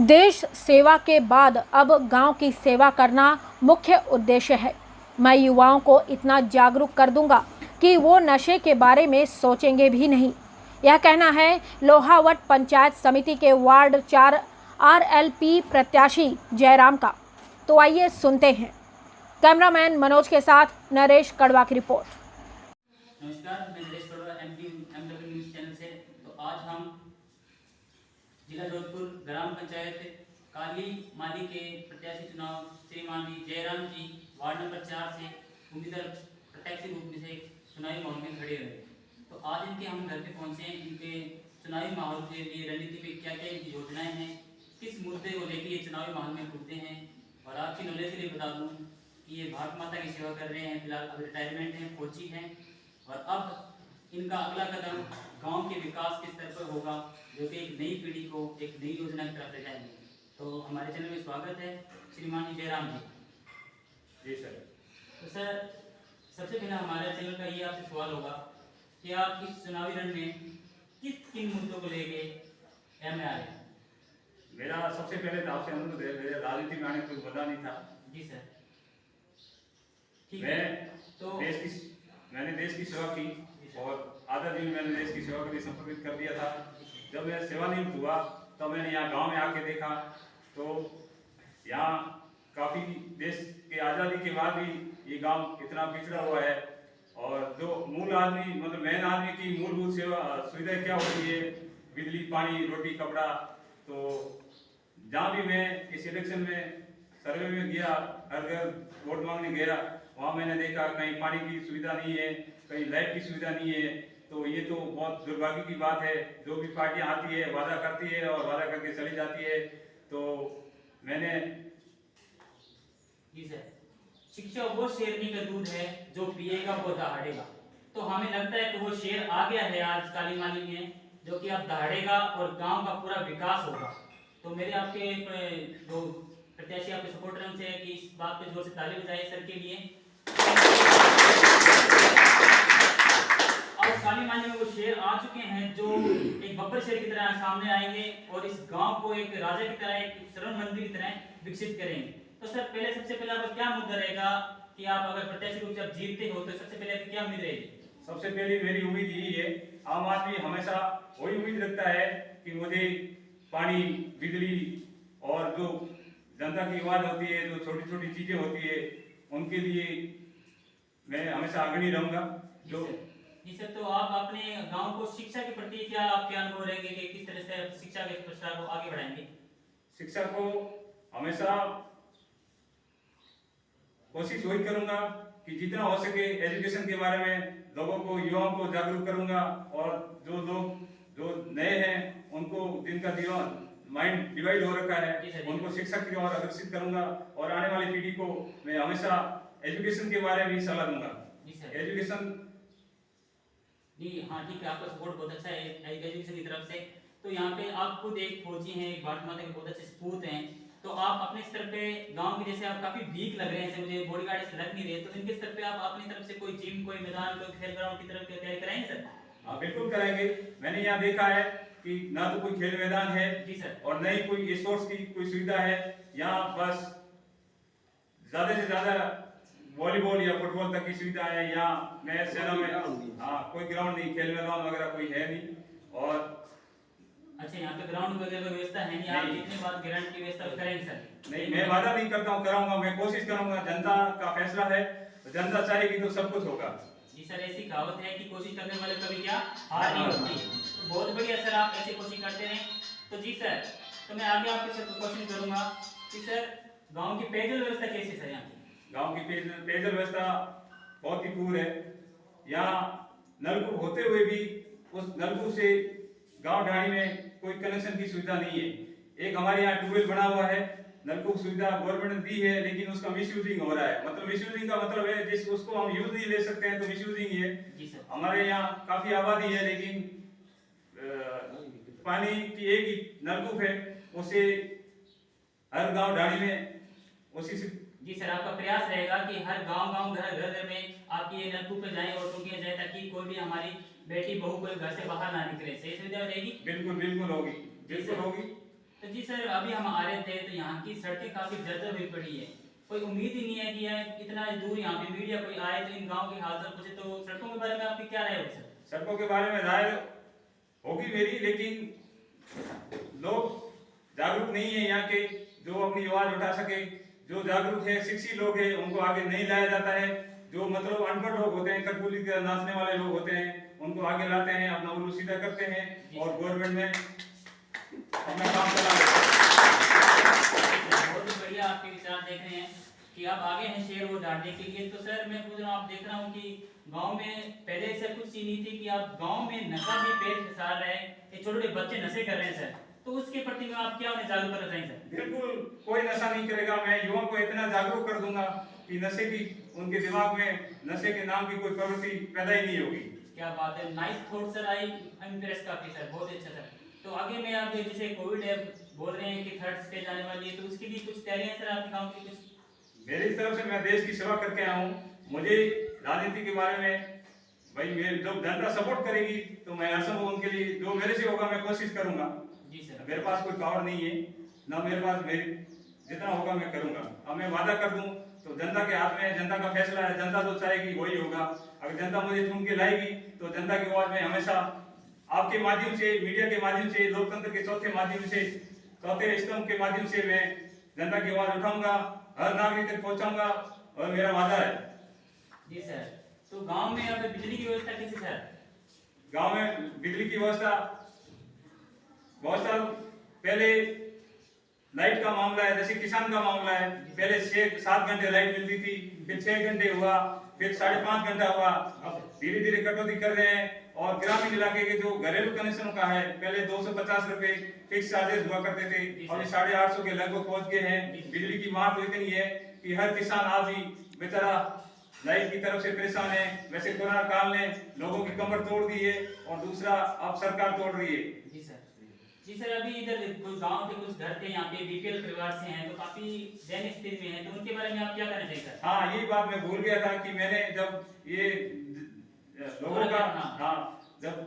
देश सेवा के बाद अब गांव की सेवा करना मुख्य उद्देश्य है। मैं युवाओं को इतना जागरूक कर दूंगा कि वो नशे के बारे में सोचेंगे भी नहीं। यह कहना है लोहावट पंचायत समिति के वार्ड 4 RLP प्रत्याशी जयराम का। तो आइए सुनते हैं। कैमरामैन मनोज के साथ नरेश कड़वा की रिपोर्ट। नमस्कार, मैं नरेश कड़वा MW न्यूज़ चैनल से। तो आज हम जिला जोधपुर ग्राम पंचायत काली माली के प्रत्याशी चुनाव श्रीमान जयराम जी वार्ड नंबर 4 से उम्मीदवार प्रत्याशी रूप में से चुनावी माहौल में खड़े हुए। तो आज इनके हम घर पे पहुंचे हैं। इनके चुनावी माहौल के लिए रणनीति पे क्या क्या इनकी योजनाएं हैं, किस मुद्दे को लेकर ये चुनावी माहौल में कूदते हैं। और आपकी नॉलेज के लिए बता दूं कि ये भारत माता की सेवा कर रहे हैं, फिलहाल अब रिटायरमेंट हैं, फौजी हैं। और अब इनका अगला कदम गांव के विकास के स्तर पर होगा, जो कि एक नई पीढ़ी को एक नई योजना की तरफ ले जाएंगे। तो हमारे चैनल में स्वागत है श्रीमान जयराम जी। जी सर। तो सर, सबसे पहले हमारे चैनल का ये आपसे सवाल होगा कि आप इस चुनावी रण में किन मुद्दों को लेके में आ रहे हैं। मेरा सबसे पहले तो आपसे अनुरोध है, मेरे राजनीति में आने कोई वजह नहीं था। जी सर, ठीक है। तो मैंने देश की सेवा की और आधा दिन मैंने देश की सेवा के लिए समर्पित कर दिया था। जब मैं सेवानिवृत्त हुआ तो मैंने यहाँ गांव में आके देखा तो यहाँ काफ़ी देश के आज़ादी के बाद भी ये गांव इतना पिछड़ा हुआ है। और जो मूल आदमी मतलब मेन आदमी की मूलभूत सेवा सुविधाएं क्या होती है, बिजली, पानी, रोटी, कपड़ा। तो जहाँ भी मैं इस इलेक्शन में सर्वे में गया, हर घर वोट मांगने गया, वहाँ मैंने देखा कहीं पानी की सुविधा नहीं है, कहीं लाइट की सुविधा नहीं है। तो ये तो बहुत दुर्भाग्य की बात है। जो भी पार्टियां आती है वादा करती है और वादा करके चली जाती है। तो मैंने जी सर, शिक्षा वो शेरनी का दूध है जो पिएगा वो दहाड़ेगा। तो हमें लगता है कि वो शेर आ गया है आज काली माली में, जो कि अब दहाड़ेगा और गांव का पूरा विकास होगा। तो मेरे आपके जो प्रत्याशी आपके सपोर्टर हैं उनसे है कि इस बात पे जोर से ताली बजाइए सर के लिए। और काली माली में वो शेर आ चुके हैं जो एक बब्बर शेर की तरह सामने आएंगे और इस गांव को एक राजा की तरह, एक शरण मंदिर की तरह विकसित करेंगे। तो सर, सबसे पहले आपका क्या मुद्दा रहेगा कि आप अगर प्रत्याशी रूप से आप जीतते हो तो सबसे पहले आपकी क्या उम्मीद रहेगी? सबसे पहली मेरी उम्मीद यही है, आम आदमी हमेशा वही उम्मीद रखता है कि मुझे पानी, बिजली और जो जनता की आवाज होती है, जो छोटी छोटी चीजें होती है, उनके लिए मैं हमेशा अग्रणी रहूंगा। जी सर, तो आप अपने गांव को शिक्षा के प्रति क्या आपके अनुभव रहेंगे कि किस तरह से शिक्षा के प्रसार को आगे बढ़ाएंगे? शिक्षा को हमेशा कोशिश वही करूंगा कि जितना हो सके एजुकेशन के बारे में लोगों को, युवाओं को जागरूक करूंगा। और जो लोग जो नए हैं उनको, जिनका जीवन माइंड डिवाइड हो रखा है, उनको शिक्षा की ओर आकर्षित करूंगा। और आने वाली पीढ़ी को मैं हमेशा एजुकेशन के बारे में सलाह दूंगा। एजुकेशन जी हाँ, ठीक है, आपका सपोर्ट बहुत अच्छा है एजुकेशन की तरफ से। तो यहाँ पे आप खुद एक फौजी हैं, एक भारत माता के बहुत अच्छे सपूत हैं। तो आप अपने स्तर पे गांव के, जैसे आप काफी वीक लग रहे हैं, मुझे बॉडीगार्ड से लग नहीं रहे, तो इनके स्तर पे आप अपनी तरफ से कोई जिम, कोई मैदान, कोई खेल ग्राउंड की तरफ तैयारी कराएंगे सर? हाँ, बिल्कुल कराएंगे। मैंने यहाँ देखा है कि ना तो कोई खेल मैदान है जी सर, और न ही कोई स्पोर्ट्स की कोई सुविधा है। यहाँ बस ज्यादा से ज्यादा वॉलीबॉल या फुटबॉल तक की सुविधा है। यहाँ मैं शहरों में कोई ग्राउंड नहीं, खेल मैदान वगैरह कोई है नहीं। और अच्छा, यहाँ पे ग्राउंड वगैरह की व्यवस्था है नहीं। आप जितनी बात ग्राउंड की व्यवस्था करेंगे सर? नहीं, मैं वादा नहीं करता हूँ, कराऊंगा, मैं कोशिश करूंगा। जनता का फैसला है, जनता चाहेगी तो सब कुछ होगा। जी सर, ऐसी कहावत है कि कोशिश करने वाले कभी क्या हार नहीं होती। तो बहुत बढ़िया सर, आप ऐसे कोशिश करते रहें। तो जी सर, तो मैं आगे आपसे क्वेश्चन करूंगा कि सर, गांव की पेयजल व्यवस्था कैसी है? यहाँ गांव की पेयजल व्यवस्था बहुत ही पूर्ण है। यहाँ नलकूप होते हुए भी उस नलकूप से गांव ढाणी में कोई कनेक्शन की सुविधा नहीं है। एक हमारे यहाँ ट्यूबवेल बना हुआ है, नलकूप सुविधा गवर्नमेंट ने दी है, लेकिन उसका मिसयूजिंग हो रहा है। मतलब मिसयूजिंग का मतलब है जिस उसको हम यूज नहीं ले सकते हैं तो मिसयूजिंग ही है। हमारे यहाँ काफी आबादी है, लेकिन पानी की एक ही नलकूप है, उसे हर गांव ढाणी में उसी से। जी सर, आपका प्रयास रहेगा कि हर गांव घर में आपकी ये नलकूप पे जाए और टूटियां जाए, ताकि कोई भी हमारी बेटी बहू कोई घर से बाहर ना निकले। सही सुविधा रहेगी? बिल्कुल बिल्कुल होगी, बिल्कुल होगी। तो जी सर, अभी हम आ रहे थे तो यहाँ की सड़कें काफी जर्जर हुई पड़ी है। कोई उम्मीद ही नहीं है कि यह इतना दूर यहाँ पे मीडिया कोई आए तो इन गांव के हालचाल पूछे। तो सड़कों के बारे में आपकी क्या राय होगी सर? सड़कों के बारे में राय होगी मेरी, लेकिन लोग जागरूक नहीं है यहाँ के जो अपनी आवाज उठा सके। जो जागरूक है, शिक्षित लोग हैं, उनको आगे नहीं लाया जाता है। जो मतलब अनपढ़ लोग होते हैं, कठपुतली के नाचने वाले लोग होते हैं, उनको आगे लाते हैं, अपना उल्लू सीधा करते हैं और गवर्नमेंट में अपना काम चला रहे हैं। बहुत ही बढ़िया आपके विचार देख रहे हैं कि आप आगे हैं शेर वो डांटने के लिए। तो सर मैं पूछ रहा हूँ, आप देख रहा हूँ कि गांव में पहले ऐसा कुछ चीज नहीं थी कि आप गांव में नशा भी पेट फिसाल रहे हैं, ये छोटे छोटे बच्चे नशे कर रहे हैं सर, तो उसके प्रति में आप क्या उन्हें जागरूक करना चाहेंगे सर? बिल्कुल कोई नशा नहीं करेगा। मैं युवाओं को इतना जागरूक कर दूंगा कि नशे की उनके दिमाग में नशे के नाम की कोई प्रवृत्ति पैदा ही नहीं होगी। क्या बात है, नाइस थॉट सर। आई इम्प्रेस काफी सर, बहुत अच्छा सर। तो आगे में आप जैसे कोविड है बोल रहे हैं कि थर्ड स्टेज आने वाली है, तो उसके लिए कुछ तैयारियां सर आपके गांव की कुछ? मेरी तरफ से मैं देश की सेवा करके आया हूँ। मुझे राजनीति के बारे में भाई मेरे जब जनता सपोर्ट करेगी तो मैं असंभव उनके लिए जो मेरे से होगा मैं कोशिश करूंगा। जी सर। मेरे पास कोई पावर नहीं है ना, मेरे पास मेरी जितना होगा मैं करूंगा। अब मैं वादा कर दूं तो जनता के हाथ में है, जनता का फैसला है। जनता जो चाहेगी वही होगा। अगर जनता मुझे चुन के लाएगी तो जनता की आवाज में हमेशा आपके माध्यम से, मीडिया के माध्यम से, लोकतंत्र के चौथे माध्यम से, चौथे स्तंभ के माध्यम से मैं जनता की आवाज उठाऊंगा, हर नागरिक तक पहुंचाऊंगा और मेरा वादा है। जी सर। तो गांव में अब बिजली की व्यवस्था कैसी सर? गांव में बिजली की व्यवस्था बहुत साल पहले लाइट का मामला है, जैसे किसान का मामला है। पहले 6-7 घंटे लाइट मिलती थी, फिर 6 घंटे हुआ, फिर 5.5 घंटा हुआ। अब धीरे धीरे कटौती कर रहे हैं। और ग्रामीण इलाके के जो घरेलू कनेक्शनों का है, पहले 250 रुपए फिक्स चार्जेस हुआ करते थे, और 850 के लगभग पहुंच गए हैं। बिजली की मांग तो इतनी है कि हर किसान आज भी बेचारा लाइट की तरफ से परेशान है। वैसे कोरोना काल ने लोगों की कमर तोड़ दी है और दूसरा अब सरकार तोड़ रही है। जी सर। जी सर, अभी इधर कुछ गांव के कुछ घर थे यहाँ पे बीपीएल परिवार से हैं, तो काफी दयनीय स्थिति में हैं, तो उनके बारे में आप क्या कहना चाहिए सर? हाँ, यही बात मैं भूल गया था कि मैंने जब ये लोगों का जब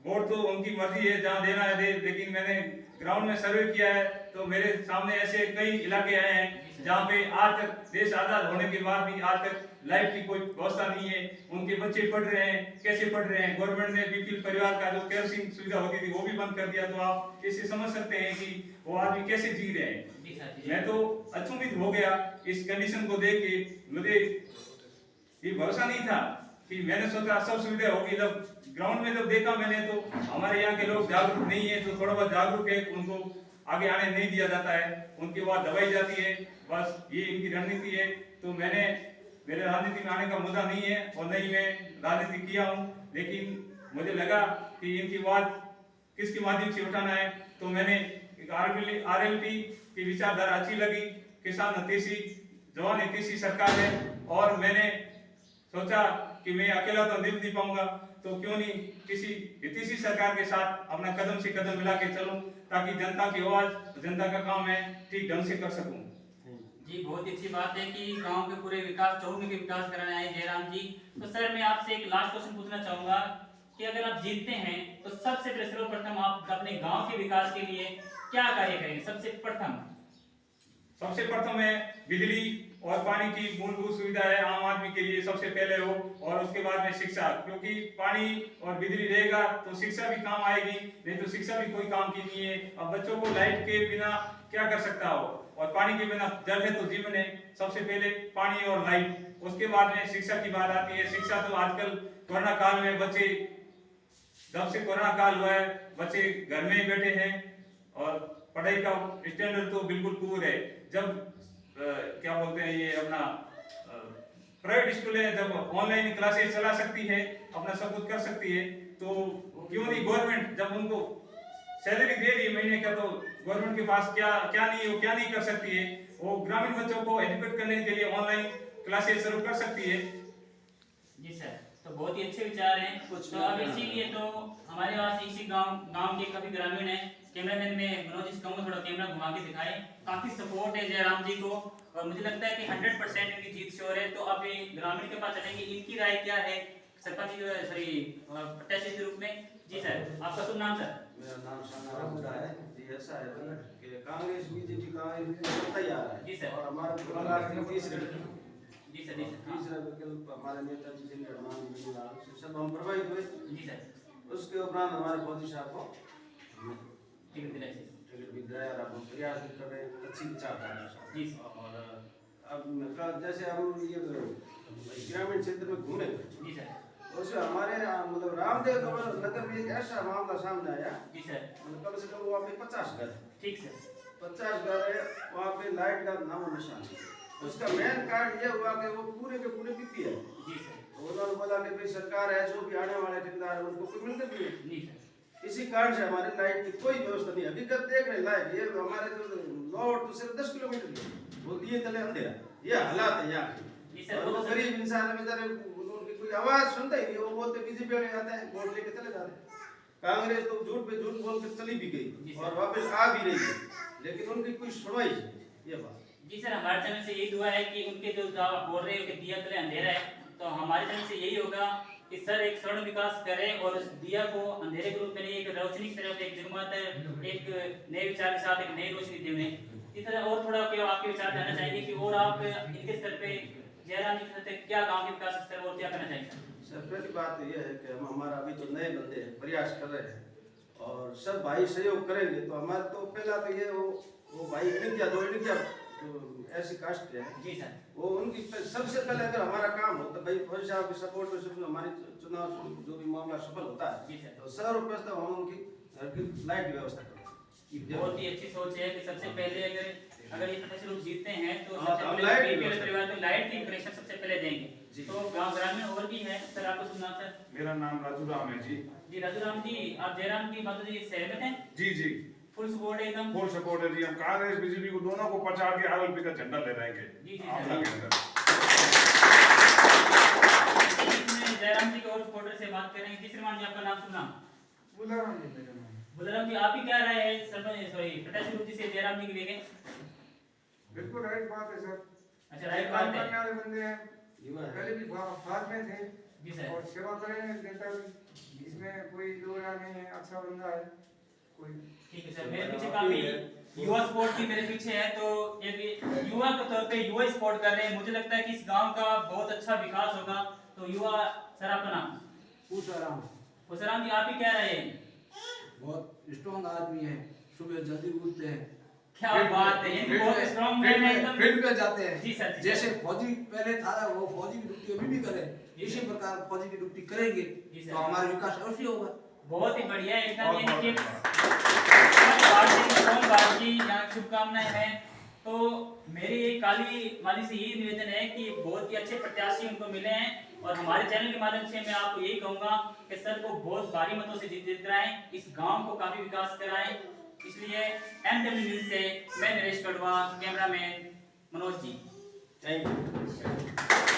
वोट तो उनकी मर्जी है, जहाँ देना है दे, लेकिन मैंने ग्राउंड में सर्वे किया है तो मेरे सामने ऐसे कई इलाके आए हैं जहाँ पे आज तक देश आजाद होने के बाद भी आज तक लाइट की कोई व्यवस्था नहीं है। उनके बच्चे पढ़ रहे हैं, कैसे पढ़ रहे हैं? गवर्नमेंट ने बीपीएल परिवार का जो केरोसिन सुविधा होती थी वो भी बंद कर दिया। तो आप इससे समझ सकते हैं कि वो आदमी कैसे जी रहे हैं। मैं तो अचंभित हो गया इस कंडीशन को देख के। मुझे ये भरोसा नहीं था कि मैंने सोचा सब सुविधा होगी। जब ग्राउंड में जब देखा मैंने तो हमारे यहाँ के लोग जागरूक नहीं है, तो थोड़ा बहुत जागरूक है, उनको आगे आने नहीं दिया जाता है, उनकी बात दबाई जाती है। बस ये इनकी रणनीति है। तो मेरे राजनीति में आने का मुद्दा नहीं है और नहीं मैं राजनीति किया हूँ, लेकिन मुझे लगा कि इनकी बात किसके माध्यम से उठाना है। तो मैंने एक आरएलपी की विचारधारा अच्छी लगी। किसान हितैषी, जवान हितैषी सरकार है, और मैंने सोचा कि मैं अकेला तो नहीं पाऊंगा, तो क्यों नहीं किसी हितैषी सरकार के साथ अपना कदम से कदम मिला के चलूं, ताकि जनता की आवाज, जनता का काम मैं ठीक ढंग से कर सकूं। जी, बहुत अच्छी बात है कि गांव के पूरे विकास, चौमुखी के विकास कराने आए जयराम जी। तो सर मैं आपसे एक लास्ट क्वेश्चन पूछना चाहूंगा कि अगर आप जीतते हैं तो सबसे पहले सर्वप्रथम आप अपने गांव के विकास के लिए क्या कार्य करेंगे? सबसे प्रथम है बिजली और पानी की मूलभूत सुविधा है आम आदमी के लिए सबसे पहले हो, और उसके बाद में शिक्षा, क्योंकि पानी और बिजली रहेगा तो शिक्षा भी काम आएगी, नहीं तो शिक्षा भी कोई काम की नहीं है। अब बच्चों को लाइट के बिना क्या कर सकता हो, और पानी के बिना जल है तो जीवन है। सबसे पहले पानी और लाइट, उसके बाद में शिक्षा की बात आती है। शिक्षा तो आजकल कोरोना काल में बच्चे, जब से कोरोना काल हुआ है बच्चे घर में ही बैठे हैं और पढ़ाई का स्टैंडर्ड तो बिल्कुल पूर है। जब क्या बोलते हैं ये अपना प्राइवेट स्कूलें जब ऑनलाइन क्लासेस चला सकती है, अपना सब कुछ कर सकती है, तो क्यों नहीं गवर्नमेंट जब उनको सैलरी दे रही है महीने का, तो गवर्नमेंट के पास क्या नहीं कर सकती है। वो ग्रामीण बच्चों को एजुकेट करने के लिए ऑनलाइन क्लासेस शुरू कर सकती है। जी सर, तो बहुत ही अच्छे विचार हैं। तो अब इसीलिए तो हमारे पास इसी गांव के काफी ग्रामीण हैं। कैमरामैन में मनोज जी कहूँगा थोड़ा कैमरा घुमा के दिखाएं। काफी सपोर्ट है जयराम जी को, और मुझे लगता है कि 100% इनकी जीत श्योर है। तो अब ये ग्रामीण के पास चलेंगे, इनकी राय क्या है सरपंच सॉरी प्रत्याशी के रूप में। जी सर, आपका शुभ नाम सर? मेरा नाम शाना हुड्डा है जी। ऐसा है कि कांग्रेस बीजेपी का चलता ही आ रहा है जी सर। और हमारा गुजरात में तीसरे जी सर, जी सर, हाँ। तीसरा विकल्प हमारे नेताजी श्री हनुमान जी से सब हम प्रभावित हुए। जी सर, उसके उपरांत हमारे मोदी साहब को टिकट दिलाई सर। टिकट भी दिलाया और अब हम प्रयास भी कर रहे हैं अच्छी विचारधारा के साथ। जी सर, और अब जैसे हम ये ग्रामीण क्षेत्र में घूमे जी सर, उसमें हमारे मतलब रामदेव नगर में एक ऐसा मामला सामने आया, जी सर, मतलब कम से कम वहाँ पे 50 घर, ठीक सर, 50 घर है, वहाँ पे लाइट का नामो निशान नहीं। उसका मेन कारण ये हुआ कि वो पूरे के पूरे बीपी है। जी सर, तो उन्होंने बोला कि भाई सरकार है, जो भी आने वाले ठेकेदार है उनको कोई मिलते भी नहीं। जी सर, इसी कारण से हमारे लाइट की कोई व्यवस्था नहीं। हकीकत देखने लायक ये हमारे जो नॉर्थ तो सिर्फ 10 किलोमीटर है, वो दिए तले अंधेरा, ये हालात है यहाँ के। जी सर, और वो गरीब इंसान है बेचारे, उनकी कोई आवाज सुनता ही नहीं। वो बोलते बीजेपी वाले आते हैं, वोट लेके चले जाते हैं। कांग्रेस तो झूठ पे झूठ बोल कर चली भी गई और वापस आ भी रही है, लेकिन उनकी कोई सुनवाई नहीं। ये बात जी सर, हमारे चैनल से यही दुआ है कि उनके जो आप बोल रहे हो कि दिया तले अंधेरा है, तो हमारे चैनल से यही होगा कि सर एक स्वर्ण विकास करें और उस दिया को अंधेरे के रूप में नहीं, एक रोशनी की तरफ, एक जगमगाता एक नए विचार के साथ एक नई रोशनी देने। इस तरह और थोड़ा क्या आपके विचार जानना चाहेंगे कि और आप इनके स्तर पे जयराम जी के स्तर पे क्या गांव के विकास स्तर और क्या करना चाहेंगे? सर पहली बात तो ये है कि हम हमारा अभी तो नए बंदे हैं, प्रयास कर रहे हैं और सब भाई सहयोग करेंगे तो हमारे तो पहला तो ये वो भाई इनकिया जो ऐसी कास्ट है जी सर, वो उनकी सबसे पहले अगर हमारा काम हो तो भाई फौजी साहब की सपोर्ट में सब हमारी चुनाव जो भी मामला सफल होता जी है सर। तो सर्वप्रथम हम उनकी घर की लाइट की व्यवस्था करें। बहुत ही अच्छी सोच है कि सबसे पहले अगर ये प्रत्याशी लोग जीतते हैं तो हाँ, सबसे हम पहले लाइट की बीपीएल व्यवस्था परिवार को लाइट की कनेक्शन सबसे पहले देंगे। जी। तो गांव ग्रामीण और भी है सर, आपको सुनना सर? मेरा नाम राजू राम है जी। जी राजू राम जी, आप जयराम की बातों से सहमत हैं? जी जी, फुल सपोर्ट है एकदम? फुल सपोर्ट है जी। हम कांग्रेस बीजेपी को दोनों को पछाड़ के आरएलपी का झंडा ले रहेंगे जी जी आमला के अंदर। इसमें जयराम जी के और सपोर्टर से बात करेंगे। जी श्रीमान जी, आपका नाम सुना? बुलाराम जी मेरा नाम। बुलाराम जी, आप ही क्या राय है सरपंच सॉरी प्रत्याशी रूप से जयराम जी के लिए? बिल्कुल राइट बात है सर। अच्छा, राइट काम बात है। करने वाले बंदे हैं, युवा है। पहले भी बाद में थे जी सर, और सेवा करेंगे जनता की, इसमें कोई दो राय नहीं है। अच्छा बंदा है कोई। ठीक है सर। मेरे पीछे काफी युवा सपोर्ट भी मेरे पीछे है, तो एक युवा के तौर पे युवा सपोर्ट कर रहे हैं। मुझे लगता है कि इस गांव का बहुत अच्छा विकास होगा। तो युवा सर, आपका नाम? पूछाराम। हुसराम जी, आप ही क्या रहे हैं? बहुत स्ट्रॉन्ग आदमी है, सुबह जल्दी उठते हैं, क्या बात है, ये बहुत स्ट्रांग मैन है एकदम। फील्ड पे जाते हैं। जी सर, जी जैसे सर। फौजी पहले था वो फौजी की ड्यूटी अभी भी करें, जी इसी सर। प्रकार फौजी की ड्यूटी करेंगे जी सर। तो हमारा विकास अवश्य होगा। बहुत ही बढ़िया एकदम, बहुत यानी कि बहुत बात की यहाँ शुभकामनाएं हैं। तो मेरी काली माली से यही निवेदन है कि बहुत ही अच्छे प्रत्याशी उनको मिले हैं और हमारे चैनल के माध्यम से मैं आपको यही कहूंगा कि सर को बहुत भारी मतों से जीत कराएं, इस गांव को काफी विकास कराएं। इसलिए एमडब्ल्यू न्यूज़ से मैं Naresh Kadwa, cameraman Manoj ji. Thank you.